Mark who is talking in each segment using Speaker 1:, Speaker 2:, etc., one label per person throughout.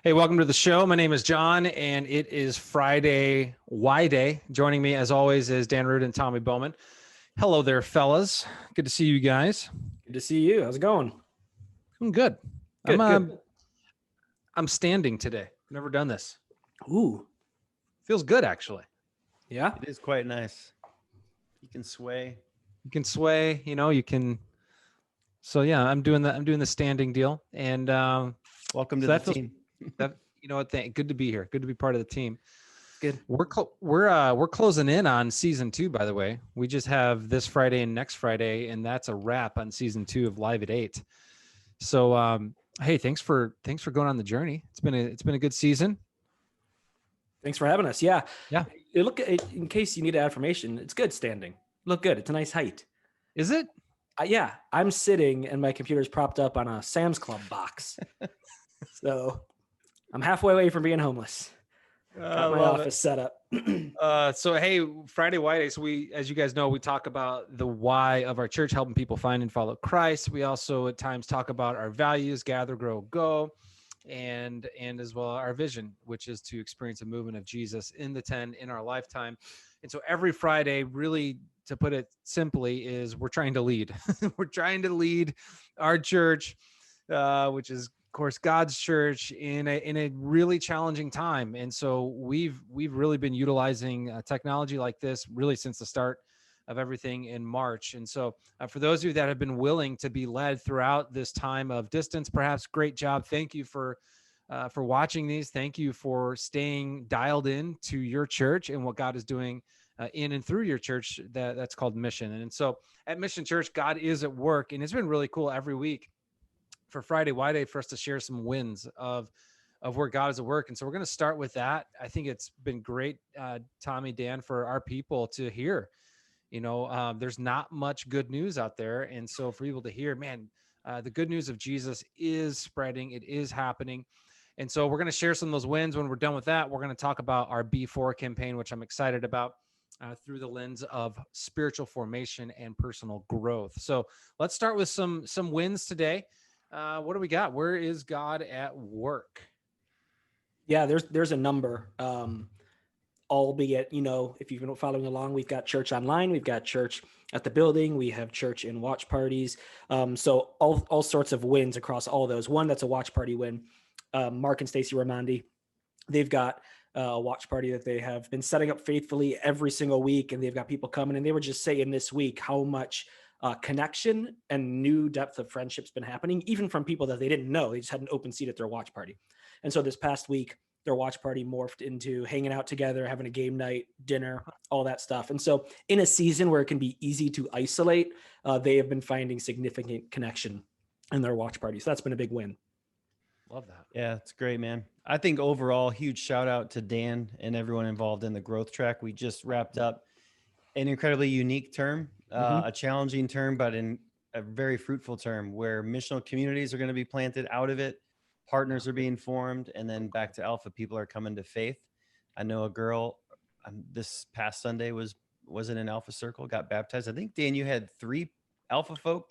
Speaker 1: Hey, welcome to the show. My name is John, and it is Friday Y Day. Joining me, as always, is Dan Root and Tommy Bowman. Hello there, fellas. Good to see you guys.
Speaker 2: Good to see you. How's it going?
Speaker 1: I'm good.
Speaker 2: Good.
Speaker 1: I'm standing today. Never done this.
Speaker 2: Ooh,
Speaker 1: Feels good, actually.
Speaker 2: yeah.
Speaker 3: It is quite nice. You can sway.
Speaker 1: You can sway. You can. So yeah, I'm doing the standing deal, and
Speaker 3: Welcome to
Speaker 1: so
Speaker 3: the
Speaker 1: that feels
Speaker 3: team.
Speaker 1: that. You know what? Good to be here. Good to be part of the team.
Speaker 2: Good.
Speaker 1: We're closing in on season 2, by the way. We just have this Friday and next Friday, and that's a wrap on season 2 of Live at 8. So hey, thanks for going on the journey. It's been a good season.
Speaker 2: Thanks for having us. Yeah.
Speaker 1: Yeah.
Speaker 2: In case you need affirmation, it's good standing. Look good. It's a nice height.
Speaker 1: Is it?
Speaker 2: Yeah. I'm sitting and my computer's propped up on a Sam's Club box. So I'm halfway away from being homeless. Got my office set up.
Speaker 1: So hey, Friday White Day. So as you guys know, we talk about the why of our church, helping people find and follow Christ. We also at times talk about our values, gather, grow, go, and as well our vision, which is to experience a movement of Jesus in the 10 in our lifetime. And so every Friday, really, to put it simply, is we're trying to lead. We're trying to lead our church, which is, of course, God's church in a really challenging time. And so we've really been utilizing technology like this really since the start of everything in March. And so for those of you that have been willing to be led throughout this time of distance, perhaps, great job. Thank you for watching these. Thank you for staying dialed in to your church and what God is doing in and through your church. That's called Mission. And so at Mission Church, God is at work, and it's been really cool every week for Friday Y Day for us to share some wins of where God is at work. And so we're going to start with that. I think it's been great, Tommy, Dan, for our people to hear. There's not much good news out there. And so for people to hear, man, the good news of Jesus is spreading. It is happening. And so we're going to share some of those wins. When we're done with that, we're going to talk about our B4 campaign, which I'm excited about, through the lens of spiritual formation and personal growth. So let's start with some wins today. What do we got? Where is God at work?
Speaker 2: Yeah, there's a number. Albeit, if you've been following along, we've got church online, we've got church at the building, we have church in watch parties. So all sorts of wins across all those. One that's a watch party win. Mark and Stacy Ramondi, they've got a watch party that they have been setting up faithfully every single week, and they've got people coming. And they were just saying this week how much connection and new depth of friendship's been happening, even from people that they didn't know. They just had an open seat at their watch party. And so this past week, their watch party morphed into hanging out together, having a game night, dinner, all that stuff. And so in a season where it can be easy to isolate, they have been finding significant connection in their watch party. So that's been a big win.
Speaker 1: Love that.
Speaker 3: Yeah, it's great, man. I think overall, huge shout out to Dan and everyone involved in the growth track. We just wrapped up an incredibly unique term, a challenging term, but in a very fruitful term where missional communities are going to be planted out of it. Partners are being formed, and then back to Alpha, people are coming to faith. I know a girl this past Sunday was in an Alpha circle, got baptized. I think, Dan, you had 3 Alpha folk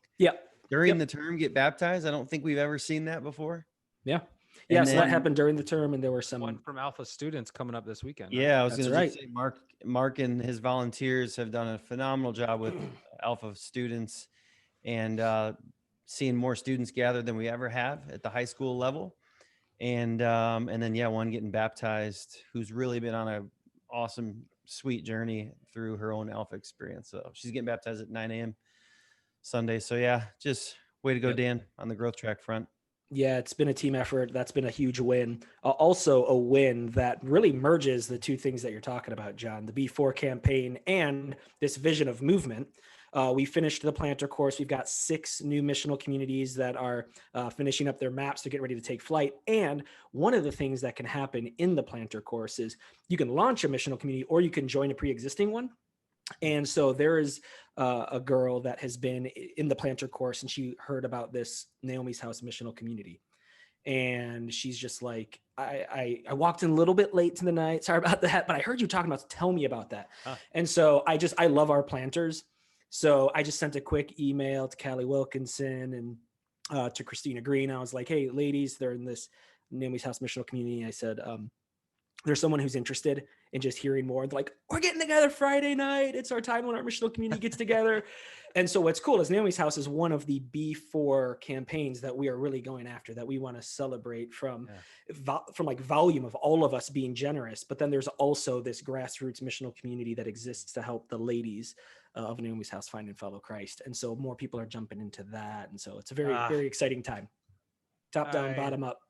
Speaker 3: during the term get baptized. I don't think we've ever seen that before.
Speaker 2: Yeah. Yeah. So that happened during the term, and there were some
Speaker 1: one from Alpha students coming up this weekend.
Speaker 3: Yeah, I was going to say Mark and his volunteers have done a phenomenal job with Alpha students, and seeing more students gather than we ever have at the high school level. And then, one getting baptized who's really been on a awesome, sweet journey through her own Alpha experience. So she's getting baptized at 9 a.m. Sunday. So yeah, just way to go, Dan, on the growth track front.
Speaker 2: Yeah, it's been a team effort. That's been a huge win. Also a win that really merges the two things that you're talking about, John, the B4 campaign and this vision of movement. We finished the planter course. We've got 6 new missional communities that are finishing up their maps to get ready to take flight. And one of the things that can happen in the planter course is you can launch a missional community or you can join a pre-existing one. And so there is a girl that has been in the planter course, and she heard about this Naomi's House missional community. And she's just like, I walked in a little bit late to the night. Sorry about that. But I heard you talking about, tell me about that. And so I love our planters. So I just sent a quick email to Callie Wilkinson and to Christina Green. I was like, hey, ladies, they're in this Naomi's House Missional Community. I said, there's someone who's interested in just hearing more. They're like, we're getting together Friday night. It's our time when our missional community gets together. And so what's cool is Naomi's House is one of the B4 campaigns that we are really going after, that we want to celebrate from like volume of all of us being generous. But then there's also this grassroots missional community that exists to help the ladies of Naomi's House find and follow Christ. And so more people are jumping into that. And so it's a very, very exciting time. Top down, bottom up.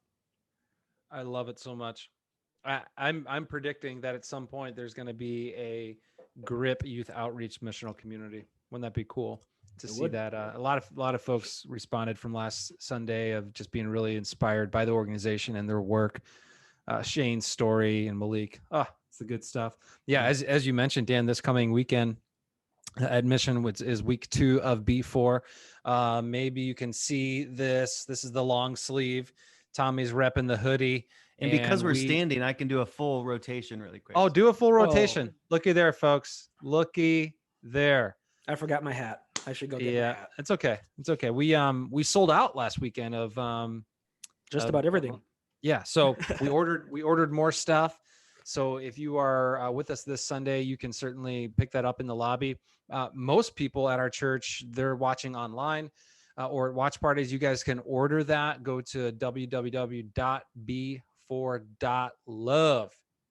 Speaker 1: I love it so much. I'm predicting that at some point there's going to be a GRIP youth outreach missional community. Wouldn't that be cool to see that? A lot of folks responded from last Sunday of just being really inspired by the organization and their work. Shane's story and Malik. It's the good stuff. Yeah, as you mentioned, Dan, this coming weekend, admission is week 2 of B4. Maybe you can see this. This is the long sleeve. Tommy's repping the hoodie.
Speaker 3: And because we're standing, I can do a full rotation really quick.
Speaker 1: Oh, do a full rotation. Looky there, folks. Looky there.
Speaker 2: I forgot my hat. I should go get my hat.
Speaker 1: It's okay. It's okay. We sold out last weekend of
Speaker 2: just about everything.
Speaker 1: Yeah. So we ordered more stuff. So if you are with us this Sunday, you can certainly pick that up in the lobby. Most people at our church, they're watching online or at watch parties. You guys can order that. Go to www.b4.love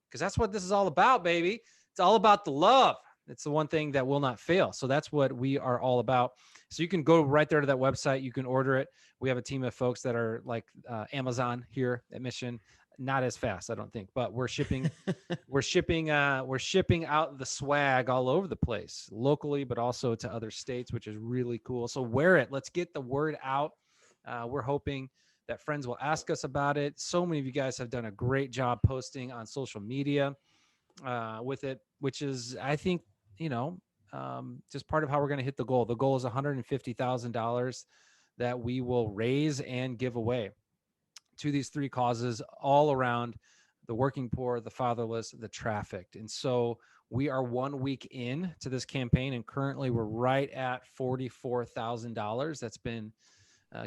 Speaker 1: because that's what this is all about, baby. It's all about the love. It's the one thing that will not fail. So that's what we are all about. So you can go right there to that website. You can order it. We have a team of folks that are like Amazon here at Mission. Not as fast, I don't think, but we're shipping, we're shipping out the swag all over the place locally, but also to other states, which is really cool. So wear it. Let's get the word out. We're hoping that friends will ask us about it. So many of you guys have done a great job posting on social media with it, which is, I think, just part of how we're going to hit the goal. The goal is $150,000 that we will raise and give away to these 3 causes all around the working poor, the fatherless, the trafficked. And so we are 1 week in to this campaign, and currently we're right at $44,000 that's been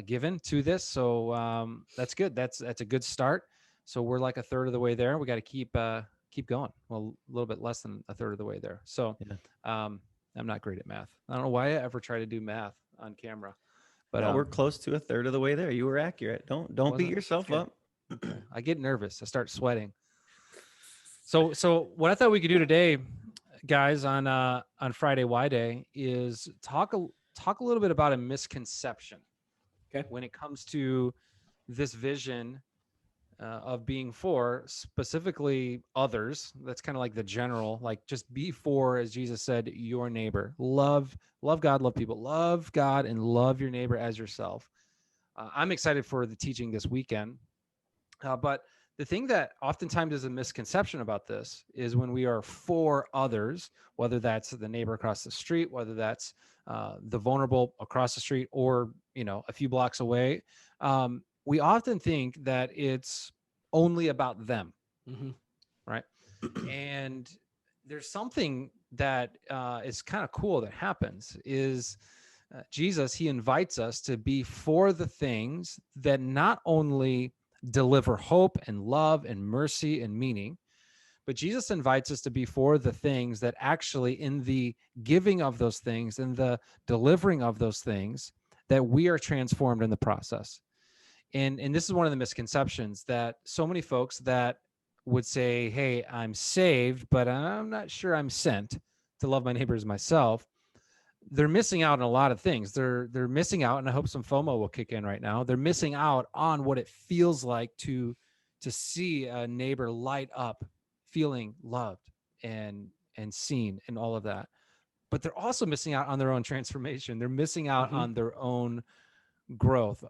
Speaker 1: given to this. So that's good. That's a good start. So we're like a third of the way there. We got to keep going. Well, a little bit less than a third of the way there. So I'm not great at math. I don't know why I ever try to do math on camera. But
Speaker 3: we're close to a third of the way there. You were accurate. Don't beat yourself up.
Speaker 1: I get nervous. I start sweating. So what I thought we could do today, guys, on Friday Y Day, is talk a little bit about a misconception.
Speaker 2: Okay.
Speaker 1: When it comes to this vision of being for specifically others, that's kind of like the general, like just be for, as Jesus said, your neighbor. Love God, love people, love God, and love your neighbor as yourself. I'm excited for the teaching this weekend, but the thing that oftentimes is a misconception about this is when we are for others, whether that's the neighbor across the street, whether that's the vulnerable across the street, or a few blocks away. We often think that it's only about them, right? And there's something that is kind of cool that happens is Jesus, he invites us to be for the things that not only deliver hope and love and mercy and meaning, but Jesus invites us to be for the things that actually in the giving of those things and the delivering of those things that we are transformed in the process. And this is one of the misconceptions that so many folks that would say, hey, I'm saved, but I'm not sure I'm sent to love my neighbor as myself. They're missing out on a lot of things. They're missing out, and I hope some FOMO will kick in right now. They're missing out on what it feels like to see a neighbor light up, feeling loved and seen and all of that. But they're also missing out on their own transformation. They're missing out on their own growth.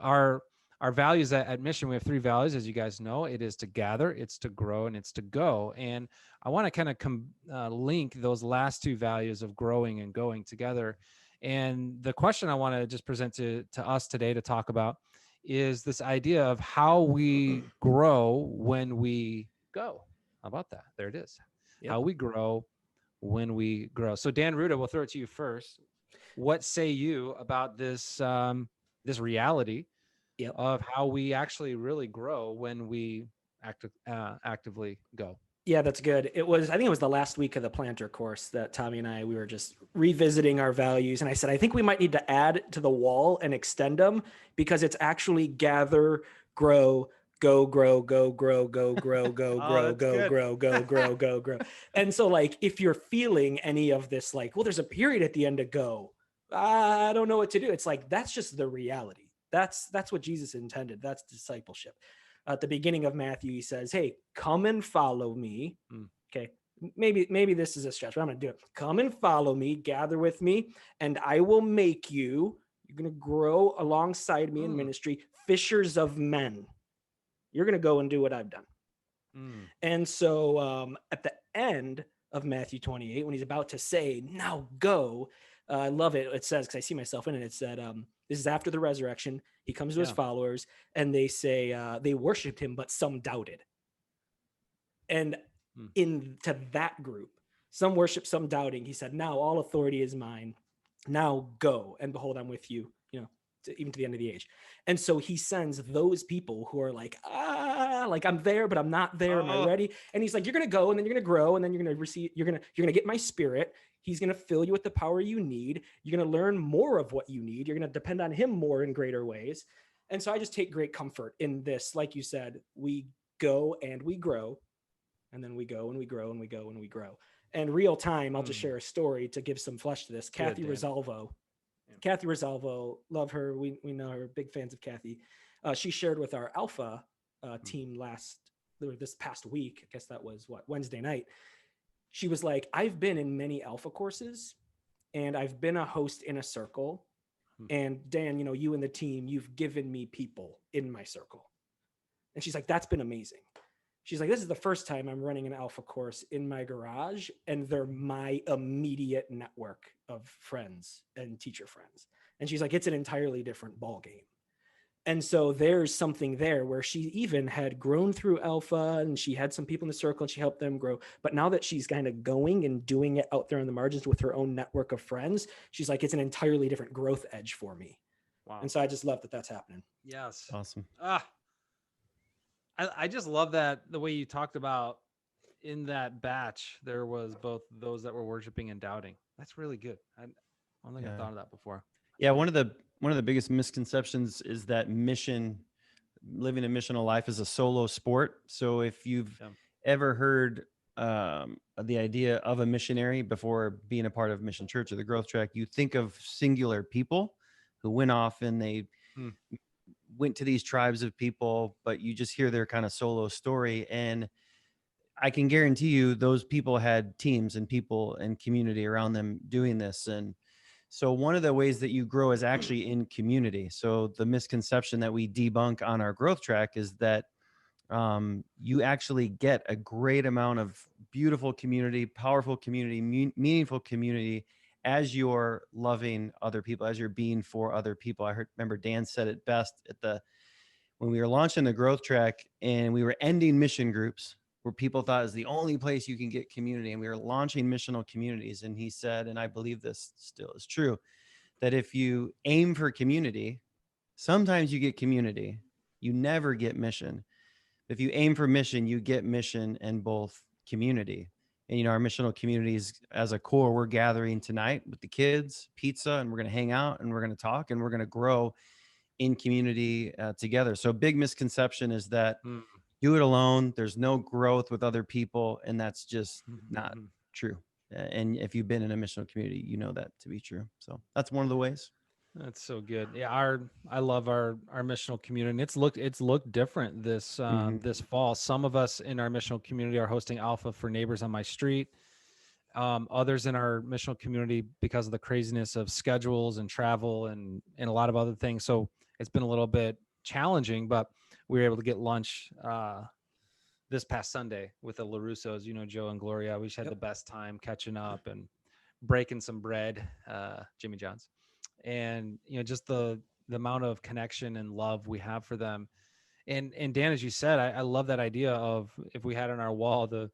Speaker 1: Our values at Mission, we have 3 values, as you guys know. It is to gather, it's to grow, and it's to go. And I want to kind of link those last 2 values of growing and going together. And the question I want to just present to us today to talk about is this idea of how we grow when we go. How about that? There it is. Yep. How we grow when we grow. So Dan Ruda, we'll throw it to you first. What say you about this this reality of how we actually really grow when we actively go.
Speaker 2: Yeah, that's good. I think it was the last week of the planter course that Tommy and we were just revisiting our values. And I said, I think we might need to add to the wall and extend them, because it's actually gather, grow, go, grow, go, grow, go, grow, go,
Speaker 1: Oh,
Speaker 2: grow,
Speaker 1: that's
Speaker 2: go,
Speaker 1: good.
Speaker 2: grow, go, grow, go, grow. And so like, if you're feeling any of this, like, well, there's a period at the end of go, I don't know what to do. It's like, that's just the reality. That's what Jesus intended. That's discipleship. At the beginning of Matthew, he says, hey, come and follow me. Okay. Maybe this is a stretch, but I'm going to do it. Come and follow me, gather with me, and I will make you, you're going to grow alongside me in ministry, fishers of men. You're going to go and do what I've done. And so at the end of Matthew 28, when he's about to say, now go, I love it. It says, because I see myself in it, it said, this is after the resurrection. He comes to his followers and they say, they worshiped him, but some doubted. And into that group, some worship, some doubting, he said, now all authority is mine. Now go, and behold, I'm with you, even to the end of the age. And so he sends those people who are like, like I'm there, but I'm not there. Am I ready? And he's like, you're going to go, and then you're going to grow, and then you're going to receive, you're going to get my spirit. He's going to fill you with the power you need. You're going to learn more of what you need. You're going to depend on him more in greater ways. And so I just take great comfort in this. Like you said, we go and we grow, and then we go and we grow and we go and we grow. And real time, I'll just share a story to give some flesh to this. Kathy Rosalvo. Kathy Rosalvo, love her. We know her, big fans of Kathy. She shared with our Alpha team this past week. I guess that was Wednesday night. She was like, I've been in many Alpha courses, and I've been a host in a circle. And Dan, you and the team, you've given me people in my circle. And she's like, that's been amazing. She's like, this is the first time I'm running an Alpha course in my garage, and they're my immediate network of friends and teacher friends. And she's like, it's an entirely different ball game. And so there's something there where she even had grown through Alpha, and she had some people in the circle and she helped them grow. But now that she's kind of going and doing it out there on the margins with her own network of friends, she's like, it's an entirely different growth edge for me. Wow. And so I just love that that's happening.
Speaker 1: Yes.
Speaker 3: Awesome.
Speaker 1: I just love that the way you talked about in that batch, there was both those that were worshiping and doubting. That's really good. I don't think I've thought of that before.
Speaker 3: Yeah. One of the biggest misconceptions is that living a missional life is a solo sport. So if you've ever heard the idea of a missionary before being a part of Mission Church or the Growth Track, you think of singular people who went off and they went to these tribes of people, but you just hear their kind of solo story. And I can guarantee you those people had teams and people and community around them doing this. And so one of the ways that you grow is actually in community. So the misconception that we debunk on our Growth Track is that you actually get a great amount of beautiful community, powerful community, meaningful community as you're loving other people, as you're being for other people. Remember Dan said it best when we were launching the Growth Track, and we were ending mission groups where people thought is the only place you can get community. And we were launching missional communities. And he said, and I believe this still is true, that if you aim for community, sometimes you get community, you never get mission. If you aim for mission, you get mission and both community. And, our missional communities as a core, we're gathering tonight with the kids, pizza, and we're going to hang out and we're going to talk and we're going to grow in community together. So a big misconception is that do it alone. There's no growth with other people. And that's just not true. And if you've been in a missional community, you know that to be true. So that's one of the ways.
Speaker 1: That's so good. Yeah, I love our missional community. And it's looked different this this fall. Some of us in our missional community are hosting Alpha for Neighbors on My Street. Others in our missional community, because of the craziness of schedules and travel and a lot of other things. So it's been a little bit challenging, but we were able to get lunch this past Sunday with the LaRussos, Joe and Gloria. We just had the best time catching up and breaking some bread, Jimmy John's. And just the amount of connection and love we have for them. And Dan, as you said, I love that idea of, if we had on our wall the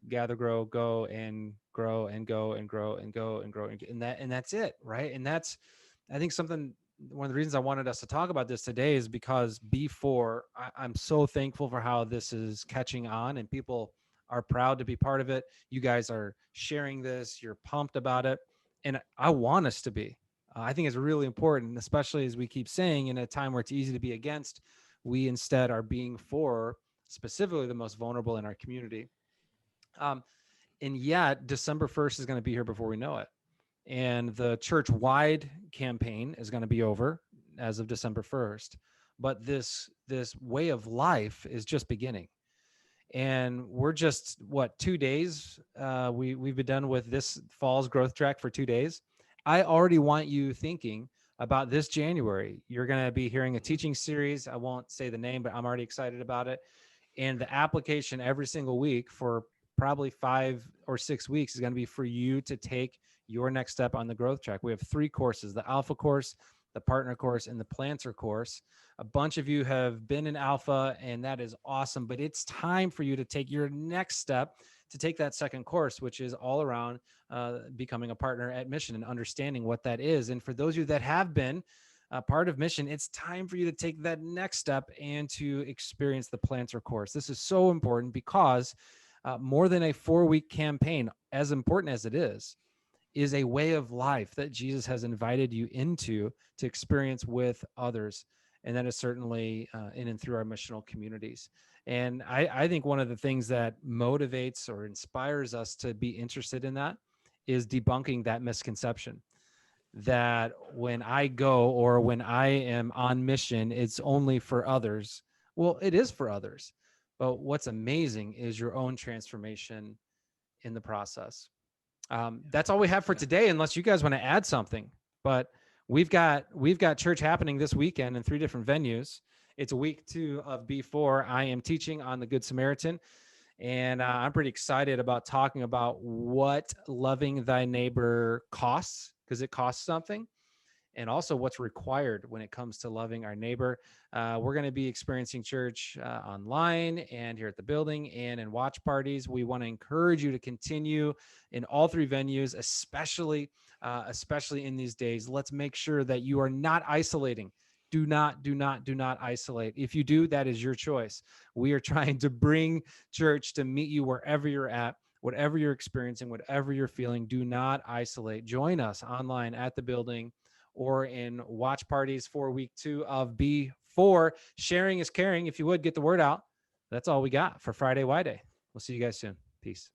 Speaker 1: gather, grow, go, and grow, and go, and grow, and go, and grow, and that's it, right? And that's, I think, something one of the reasons I wanted us to talk about this today is because before I'm so thankful for how this is catching on and people are proud to be part of it. You guys are sharing this, you're pumped about it. And I want us to be. I think it's really important, especially as we keep saying in a time where it's easy to be against, we instead are being for specifically the most vulnerable in our community. And yet December 1st is going to be here before we know it. And the church-wide campaign is going to be over as of December 1st. But this way of life is just beginning. And we're just, 2 days? We've been done with this fall's growth track for 2 days. I already want you thinking about this January. You're going to be hearing a teaching series. I won't say the name, but I'm already excited about it. And the application every single week for probably 5 or 6 weeks is going to be for you to take your next step on the growth track. We have 3 courses: the Alpha course, the Partner course, and the Planter course. A bunch of you have been in Alpha, and that is awesome, but it's time for you to take your next step to take that second course, which is all around becoming a partner at Mission and understanding what that is. And for those of you that have been part of Mission, it's time for you to take that next step and to experience the Planter course. This is so important because more than a 4-week campaign, as important as it is a way of life that Jesus has invited you into to experience with others. And that is certainly in and through our missional communities. And I think one of the things that motivates or inspires us to be interested in that is debunking that misconception that when I go or when I am on mission, it's only for others. Well, it is for others. But what's amazing is your own transformation in the process. That's all we have for today, unless you guys want to add something. But we've got church happening this weekend in 3 different venues. It's week 2 of B4. I am teaching on the Good Samaritan, and I'm pretty excited about talking about what loving thy neighbor costs, because it costs something, and also what's required when it comes to loving our neighbor. We're going to be experiencing church online and here at the building and in watch parties. We want to encourage you to continue in all 3 venues, especially in these days. Let's make sure that you are not isolating. Do not isolate. If you do, that is your choice. We are trying to bring church to meet you wherever you're at. Whatever you're experiencing, whatever you're feeling, do not isolate. Join us online at the building or in watch parties for week 2 of B4. Sharing is caring. If you would, get the word out. That's all we got for Friday Y Day. We'll see you guys soon. Peace.